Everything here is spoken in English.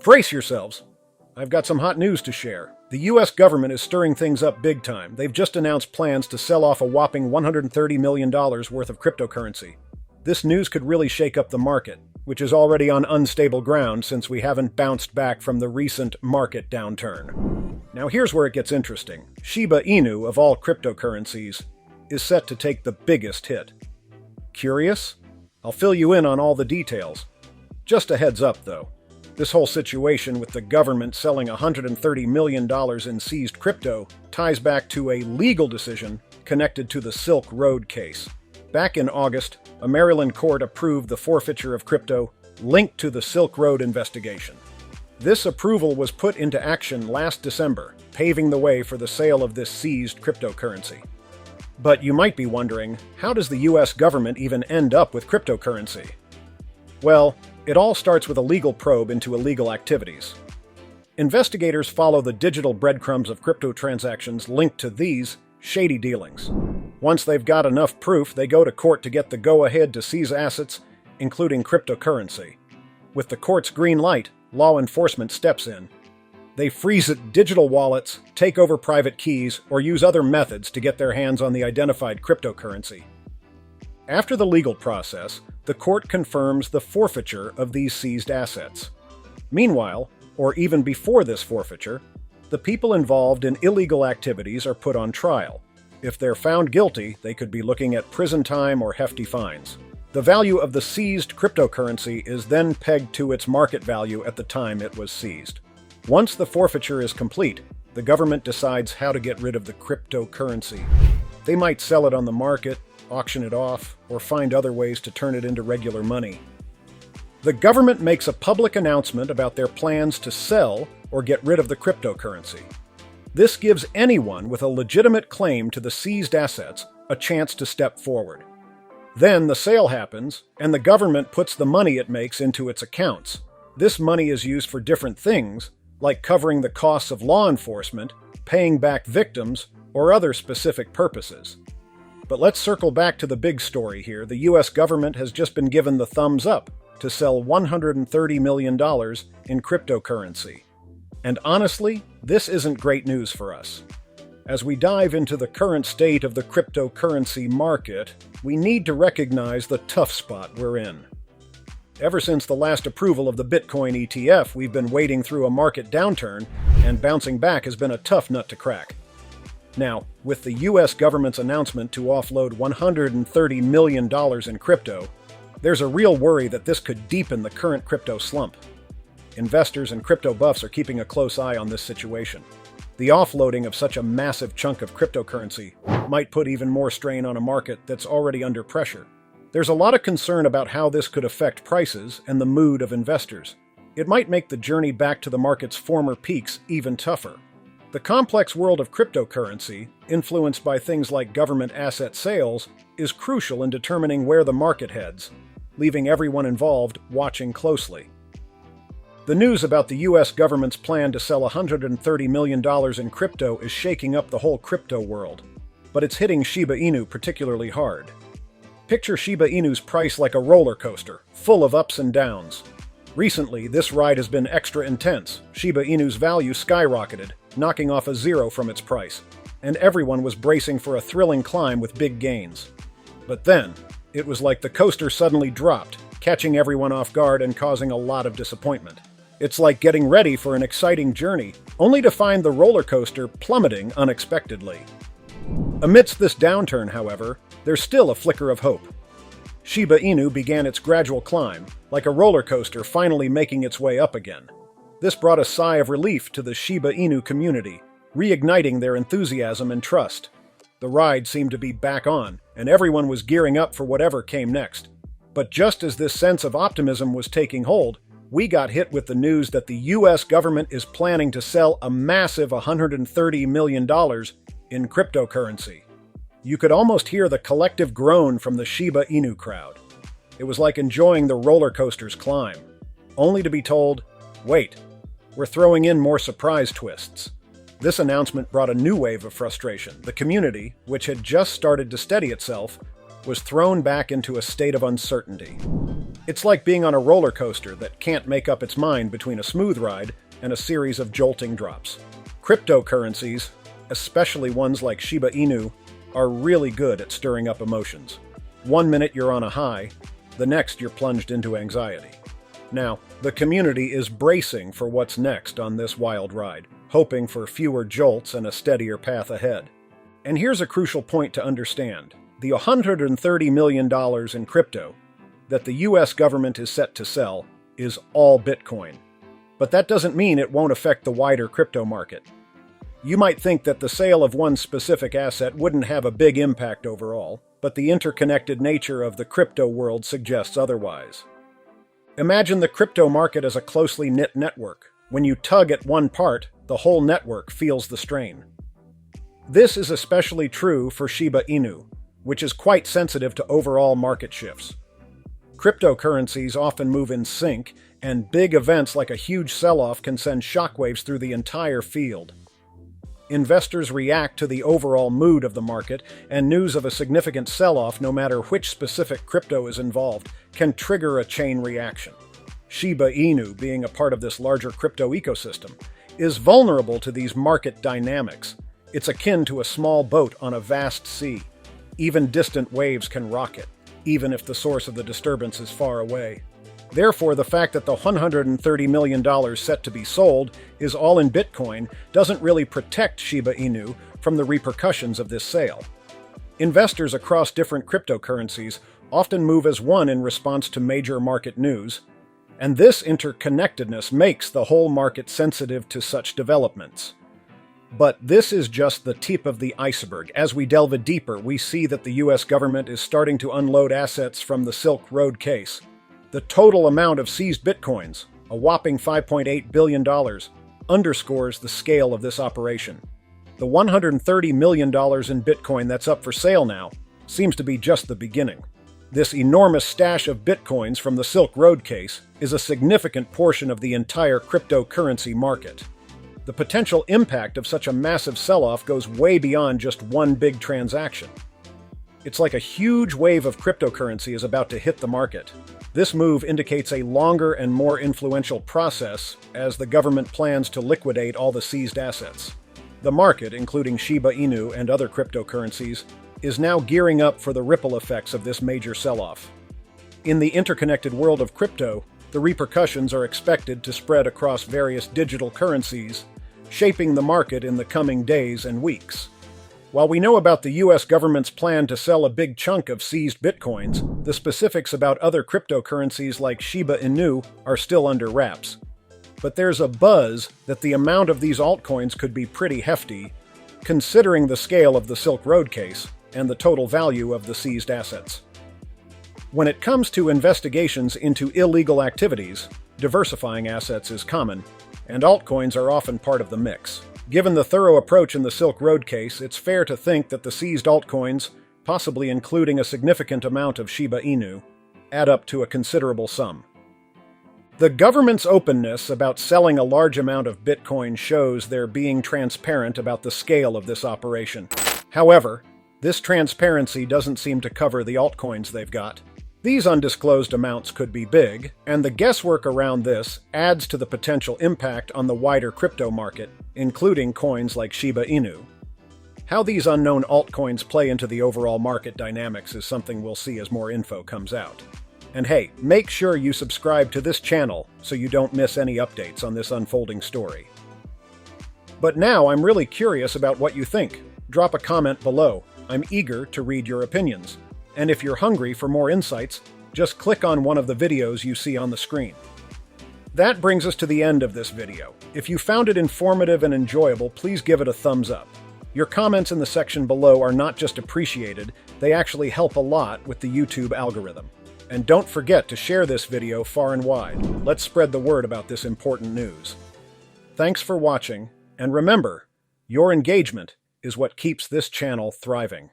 Brace yourselves. I've got some hot news to share. The US government is stirring things up big time. They've just announced plans to sell off a whopping $130 million worth of cryptocurrency. This news could really shake up the market, which is already on unstable ground since we haven't bounced back from the recent market downturn. Now here's where it gets interesting. Shiba Inu, of all cryptocurrencies, is set to take the biggest hit. Curious? I'll fill you in on all the details. Just a heads up, though. This whole situation with the government selling $130 million in seized crypto ties back to a legal decision connected to the Silk Road case. Back in August, a Maryland court approved the forfeiture of crypto linked to the Silk Road investigation. This approval was put into action last December, paving the way for the sale of this seized cryptocurrency. But you might be wondering, how does the US government even end up with cryptocurrency? Well, it all starts with a legal probe into illegal activities. Investigators follow the digital breadcrumbs of crypto transactions linked to these shady dealings. Once they've got enough proof, they go to court to get the go-ahead to seize assets, including cryptocurrency. With the court's green light, law enforcement steps in. They freeze digital wallets, take over private keys, or use other methods to get their hands on the identified cryptocurrency. After the legal process, the court confirms the forfeiture of these seized assets. Meanwhile, or even before this forfeiture, the people involved in illegal activities are put on trial. If they're found guilty, they could be looking at prison time or hefty fines. The value of the seized cryptocurrency is then pegged to its market value at the time it was seized. Once the forfeiture is complete, the government decides how to get rid of the cryptocurrency. They might sell it on the market, auction it off, or find other ways to turn it into regular money. The government makes a public announcement about their plans to sell or get rid of the cryptocurrency. This gives anyone with a legitimate claim to the seized assets a chance to step forward. Then the sale happens, and the government puts the money it makes into its accounts. This money is used for different things, like covering the costs of law enforcement, paying back victims, or other specific purposes. But let's circle back to the big story here. The US government has just been given the thumbs up to sell $130 million in cryptocurrency. And honestly, this isn't great news for us. As we dive into the current state of the cryptocurrency market, we need to recognize the tough spot we're in. Ever since the last approval of the Bitcoin ETF, we've been wading through a market downturn, and bouncing back has been a tough nut to crack. Now, with the US government's announcement to offload $130 million in crypto, there's a real worry that this could deepen the current crypto slump. Investors and crypto buffs are keeping a close eye on this situation. The offloading of such a massive chunk of cryptocurrency might put even more strain on a market that's already under pressure. There's a lot of concern about how this could affect prices and the mood of investors. It might make the journey back to the market's former peaks even tougher. The complex world of cryptocurrency, influenced by things like government asset sales, is crucial in determining where the market heads, leaving everyone involved watching closely. The news about the US government's plan to sell $130 million in crypto is shaking up the whole crypto world, but it's hitting Shiba Inu particularly hard. Picture Shiba Inu's price like a roller coaster, full of ups and downs. Recently, this ride has been extra intense. Shiba Inu's value skyrocketed, knocking off a zero from its price, and everyone was bracing for a thrilling climb with big gains. But then, it was like the coaster suddenly dropped, catching everyone off guard and causing a lot of disappointment. It's like getting ready for an exciting journey, only to find the roller coaster plummeting unexpectedly. Amidst this downturn, however, there's still a flicker of hope. Shiba Inu began its gradual climb, like a roller coaster finally making its way up again. This brought a sigh of relief to the Shiba Inu community, reigniting their enthusiasm and trust. The ride seemed to be back on, and everyone was gearing up for whatever came next. But just as this sense of optimism was taking hold, we got hit with the news that the US government is planning to sell a massive $130 million in cryptocurrency. You could almost hear the collective groan from the Shiba Inu crowd. It was like enjoying the roller coaster's climb, only to be told, wait, we're throwing in more surprise twists. This announcement brought a new wave of frustration. The community, which had just started to steady itself, was thrown back into a state of uncertainty. It's like being on a roller coaster that can't make up its mind between a smooth ride and a series of jolting drops. Cryptocurrencies, especially ones like Shiba Inu, are really good at stirring up emotions. One minute you're on a high, the next you're plunged into anxiety. Now, the community is bracing for what's next on this wild ride, hoping for fewer jolts and a steadier path ahead. And here's a crucial point to understand. The $130 million in crypto that the US government is set to sell is all Bitcoin. But that doesn't mean it won't affect the wider crypto market. You might think that the sale of one specific asset wouldn't have a big impact overall, but the interconnected nature of the crypto world suggests otherwise. Imagine the crypto market as a closely knit network. When you tug at one part, the whole network feels the strain. This is especially true for Shiba Inu, which is quite sensitive to overall market shifts. Cryptocurrencies often move in sync, and big events like a huge sell-off can send shockwaves through the entire field. Investors react to the overall mood of the market, and news of a significant sell-off, no matter which specific crypto is involved, can trigger a chain reaction. Shiba Inu, being a part of this larger crypto ecosystem, is vulnerable to these market dynamics. It's akin to a small boat on a vast sea. Even distant waves can rock it, even if the source of the disturbance is far away. Therefore, the fact that the $130 million set to be sold is all in Bitcoin doesn't really protect Shiba Inu from the repercussions of this sale. Investors across different cryptocurrencies often move as one in response to major market news, and this interconnectedness makes the whole market sensitive to such developments. But this is just the tip of the iceberg. As we delve deeper, we see that the US government is starting to unload assets from the Silk Road case. The total amount of seized bitcoins, a whopping $5.8 billion, underscores the scale of this operation. The $130 million in Bitcoin that's up for sale now seems to be just the beginning. This enormous stash of bitcoins from the Silk Road case is a significant portion of the entire cryptocurrency market. The potential impact of such a massive sell-off goes way beyond just one big transaction. It's like a huge wave of cryptocurrency is about to hit the market. This move indicates a longer and more influential process as the government plans to liquidate all the seized assets. The market, including Shiba Inu and other cryptocurrencies, is now gearing up for the ripple effects of this major sell-off. In the interconnected world of crypto, the repercussions are expected to spread across various digital currencies, shaping the market in the coming days and weeks. While we know about the US government's plan to sell a big chunk of seized bitcoins, the specifics about other cryptocurrencies like Shiba Inu are still under wraps. But there's a buzz that the amount of these altcoins could be pretty hefty, considering the scale of the Silk Road case and the total value of the seized assets. When it comes to investigations into illegal activities, diversifying assets is common, and altcoins are often part of the mix. Given the thorough approach in the Silk Road case, it's fair to think that the seized altcoins, possibly including a significant amount of Shiba Inu, add up to a considerable sum. The government's openness about selling a large amount of Bitcoin shows they're being transparent about the scale of this operation. However, this transparency doesn't seem to cover the altcoins they've got. These undisclosed amounts could be big, and the guesswork around this adds to the potential impact on the wider crypto market, including coins like Shiba Inu. How these unknown altcoins play into the overall market dynamics is something we'll see as more info comes out. And hey, make sure you subscribe to this channel so you don't miss any updates on this unfolding story. But now I'm really curious about what you think. Drop a comment below. I'm eager to read your opinions. And if you're hungry for more insights, just click on one of the videos you see on the screen. That brings us to the end of this video. If you found it informative and enjoyable, please give it a thumbs up. Your comments in the section below are not just appreciated, they actually help a lot with the YouTube algorithm. And don't forget to share this video far and wide. Let's spread the word about this important news. Thanks for watching, and remember, your engagement is what keeps this channel thriving.